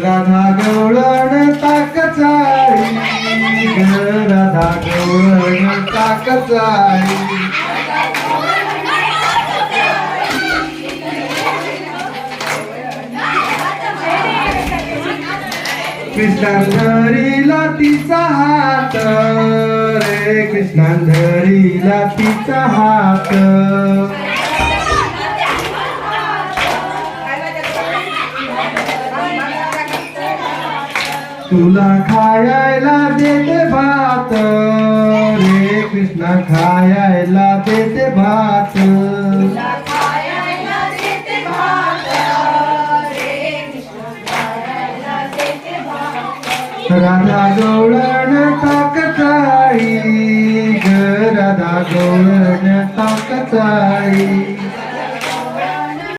राधा गवळण ताकचाळी राधा गवळण ताकचाळी कृष्णांधरीला तिचा हात रे कृष्णांधरीला तिचा हात तुला खायला देते भात रे कृष्णा खायला देते भात राधा गवळण ताकचाळी राधा गवळण ताकचाळी